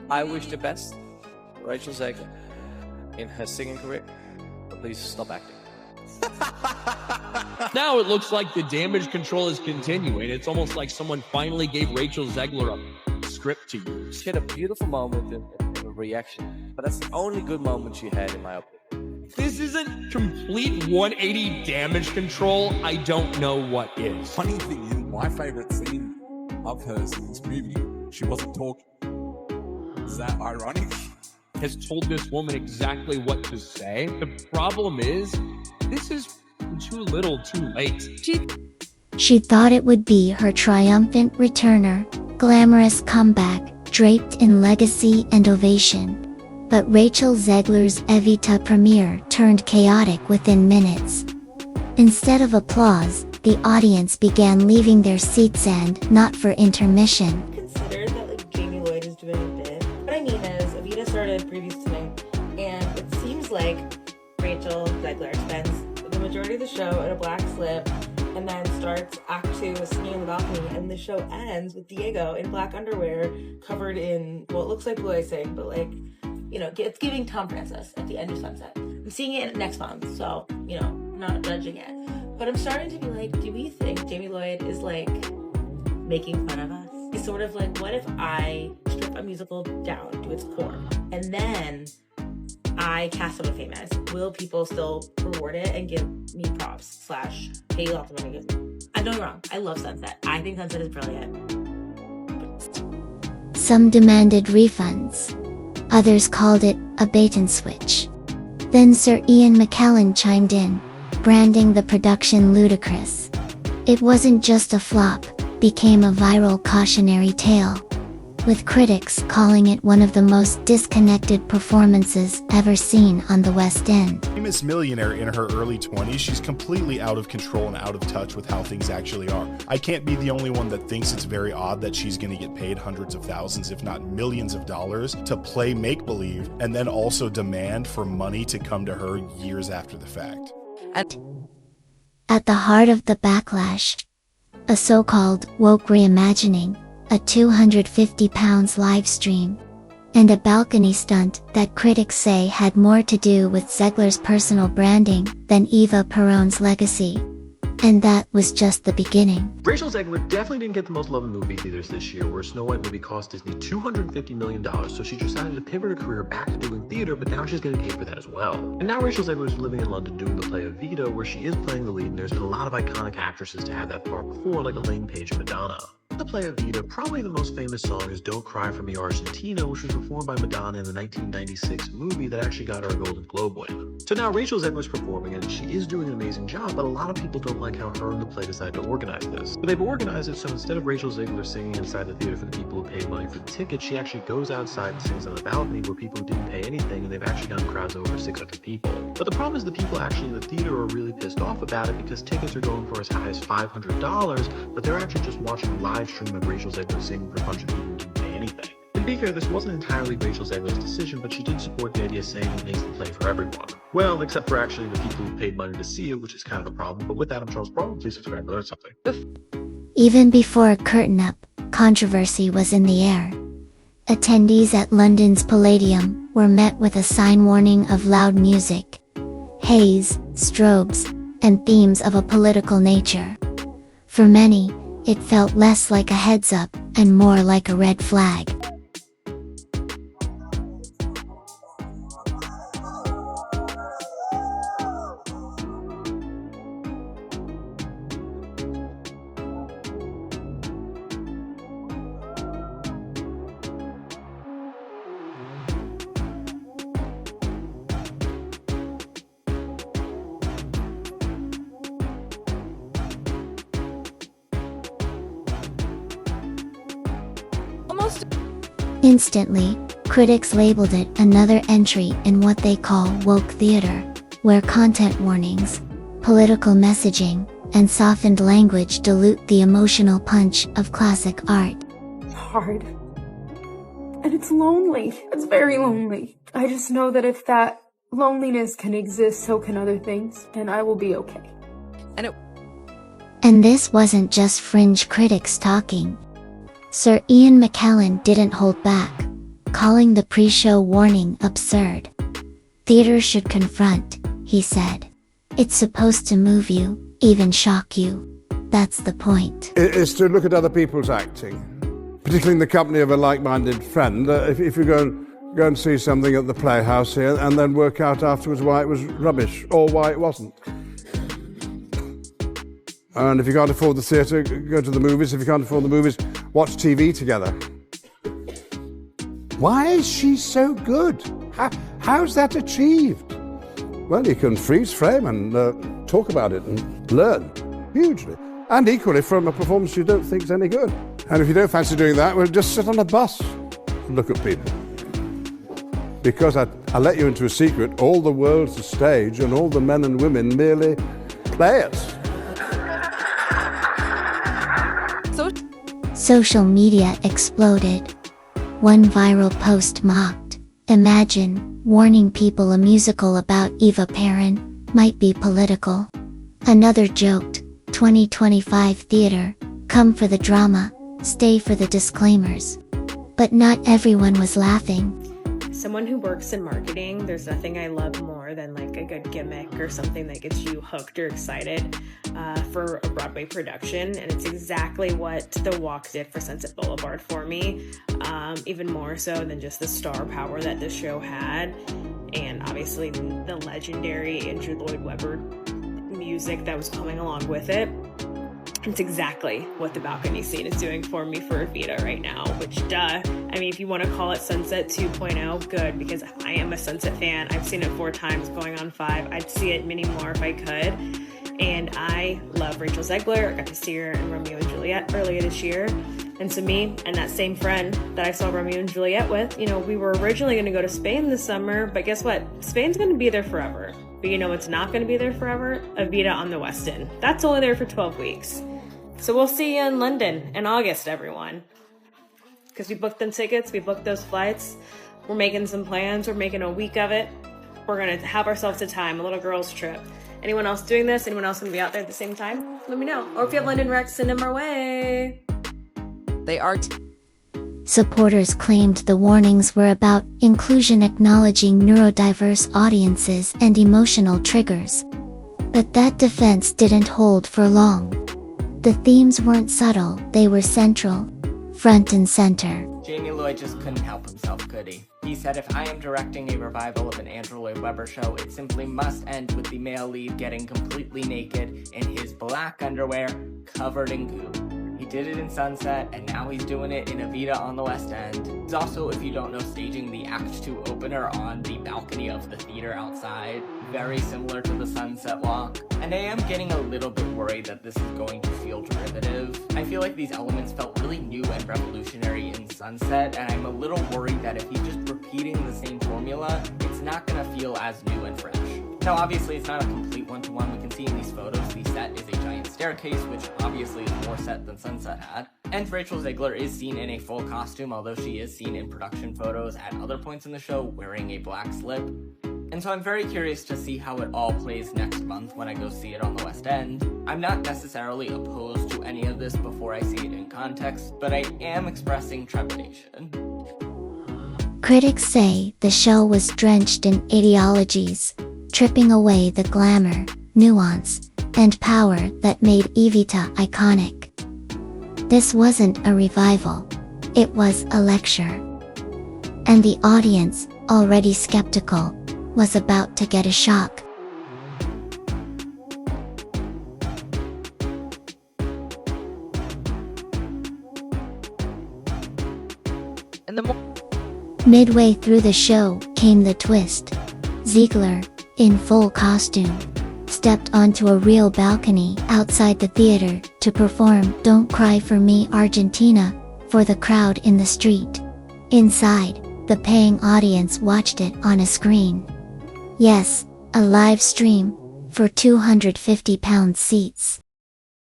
I wish the best for Rachel Zegler in her singing career, but please stop acting. Now it looks like the damage control is continuing. It's almost like someone finally gave Rachel Zegler a script to use. She had a beautiful moment in a reaction, but that's the only good moment she had, in my opinion. This isn't complete 180 damage control. I don't know what is. Funny thing is, my favorite scene of hers in this movie, she wasn't talking. Is that ironic? Has told this woman exactly what to say. The problem is, this is too little too late. She thought it would be her triumphant returner, glamorous comeback, draped in legacy and ovation. But Rachel Zegler's Evita premiere turned chaotic within minutes. Instead of applause, the audience began leaving their seats and, not for intermission. Considered that like Jamie Lloyd is doing a bit. What I mean is, Evita started previous to me, and it seems like Rachel Zegler spends the majority of the show in a black slip, and then starts Act 2 singing on the balcony, and the show ends with Diego in black underwear, covered in, well, it looks like blue icing, but like, you know, it's giving Tom Francis at the end of Sunset. I'm seeing it next month, so, you know, not judging it. But I'm starting to be like, do we think Jamie Lloyd is like making fun of us? It's sort of like, what if I strip a musical down to its core, and then I cast someone famous? Will people still reward it and give me props / pay lots of money? I'm doing wrong. I love Sunset. I think Sunset is brilliant. Some demanded refunds. Others called it a bait and switch. Then Sir Ian McKellen chimed in, branding the production ludicrous. It wasn't just a flop, became a viral cautionary tale, with critics calling it one of the most disconnected performances ever seen on the West End. Famous millionaire in her early 20s, she's completely out of control and out of touch with how things actually are. I can't be the only one that thinks it's very odd that she's going to get paid hundreds of thousands, if not millions of dollars, to play make-believe and then also demand for money to come to her years after the fact. At the heart of the backlash, a so-called woke reimagining, a £250 live stream, and a balcony stunt that critics say had more to do with Zegler's personal branding than Eva Perón's legacy. And that was just the beginning. Rachel Zegler definitely didn't get the most love in movie theaters this year, where Snow White movie cost Disney $250 million, so she decided to pivot her career back to doing theater, but now she's getting paid for that as well. And now Rachel Zegler is living in London doing the play Evita, where she is playing the lead, and there's been a lot of iconic actresses to have that part before, like Elaine Page and Madonna. The play Evita, probably the most famous song is Don't Cry for Me Argentina, which was performed by Madonna in the 1996 movie that actually got her a Golden Globe win. So now Rachel Zegler's performing it, and she is doing an amazing job, but a lot of people don't like how her and the play decided to organize this. But they've organized it so instead of Rachel Zegler singing inside the theater for the people who paid money for the ticket, she actually goes outside and sings on the balcony where people who didn't pay anything, and they've actually gotten crowds of over 600 people. But the problem is the people actually in the theater are really pissed off about it, because tickets are going for as high as $500, but they're actually just watching a live stream of Rachel Zegler singing for a bunch of people who didn't pay anything. To be fair, this wasn't entirely Rachel Zegler's decision, but she did support the idea saying it makes the play for everyone. Well, except for actually the people who paid money to see it, which is kind of a problem. But with that, I'm Charles Brown. Please subscribe to learn something. Even before a curtain up, controversy was in the air. Attendees at London's Palladium were met with a sign warning of loud music, haze, strobes, and themes of a political nature. For many, it felt less like a heads-up and more like a red flag. Instantly, critics labeled it another entry in what they call woke theater, where content warnings, political messaging, and softened language dilute the emotional punch of classic art. It's hard. And it's lonely. It's very lonely. I just know that if that loneliness can exist, so can other things, and I will be okay. And this wasn't just fringe critics talking. Sir Ian McKellen didn't hold back, calling the pre-show warning absurd. Theater should confront, he said. It's supposed to move you, even shock you. That's the point. It's to look at other people's acting, particularly in the company of a like-minded friend. If you go and see something at the Playhouse here and then work out afterwards why it was rubbish or why it wasn't. And if you can't afford the theatre, go to the movies. If you can't afford the movies, watch TV together. Why is she so good? How's that achieved? Well, you can freeze frame and talk about it and learn hugely. And equally from a performance you don't think is any good. And if you don't fancy doing that, well, just sit on a bus and look at people. Because I let you into a secret, all the world's a stage and all the men and women merely players. Social media exploded. One viral post mocked, "Imagine warning people a musical about Eva Perrin might be political." Another joked, "2025 theater, come for the drama, stay for the disclaimers." But not everyone was laughing. Someone who works in marketing, there's nothing I love more than like a good gimmick or something that gets you hooked or excited for a Broadway production, and it's exactly what The Walk did for Sunset Boulevard for me, even more so than just the star power that the show had, and obviously the legendary Andrew Lloyd Webber music that was coming along with it. It's exactly what the balcony scene is doing for me for Evita right now, which duh. I mean, if you want to call it Sunset 2.0, good, because I am a Sunset fan. I've seen it 4 times, going on 5. I'd see it many more if I could. And I love Rachel Zegler. I got to see her in Romeo and Juliet earlier this year. And so me and that same friend that I saw Romeo and Juliet with, you know, we were originally going to go to Spain this summer, but guess what? Spain's going to be there forever. But you know what's not going to be there forever? Evita on the West End. That's only there for 12 weeks. So we'll see you in London in August, everyone. Because we booked them tickets, we booked those flights. We're making some plans, we're making a week of it. We're going to have ourselves a time, a little girls trip. Anyone else doing this? Anyone else going to be out there at the same time? Let me know. Or if you have London Recs, send them our way. They are. Supporters claimed the warnings were about inclusion, acknowledging neurodiverse audiences and emotional triggers. But that defense didn't hold for long. The themes weren't subtle, they were central, front and center. Jamie Lloyd just couldn't help himself, could he? He said, "If I am directing a revival of an Andrew Lloyd Webber show, it simply must end with the male lead getting completely naked in his black underwear covered in goo." He did it in Sunset, and now he's doing it in Evita on the West End. He's also, if you don't know, staging the Act 2 opener on the balcony of the theater outside. Very similar to the Sunset Walk. And I am getting a little bit worried that this is going to feel derivative. I feel like these elements felt really new and revolutionary in Sunset, and I'm a little worried that if he's just repeating the same formula, it's not going to feel as new and fresh. Now, obviously, it's not a complete one-to-one. We can see in these photos the set is a giant staircase, which obviously is more set than Sunset had. And Rachel Zegler is seen in a full costume, although she is seen in production photos at other points in the show wearing a black slip. And so I'm very curious to see how it all plays next month when I go see it on the West End. I'm not necessarily opposed to any of this before I see it in context, but I am expressing trepidation. Critics say the show was drenched in ideologies, tripping away the glamour, nuance, and power that made Evita iconic. This wasn't a revival, it was a lecture. And the audience, already skeptical, was about to get a shock. Midway through the show came the twist. Zegler, in full costume, stepped onto a real balcony outside the theater to perform "Don't Cry for Me Argentina" for the crowd in the street. Inside, the paying audience watched it on a screen. Yes, a live stream, for £250 seats.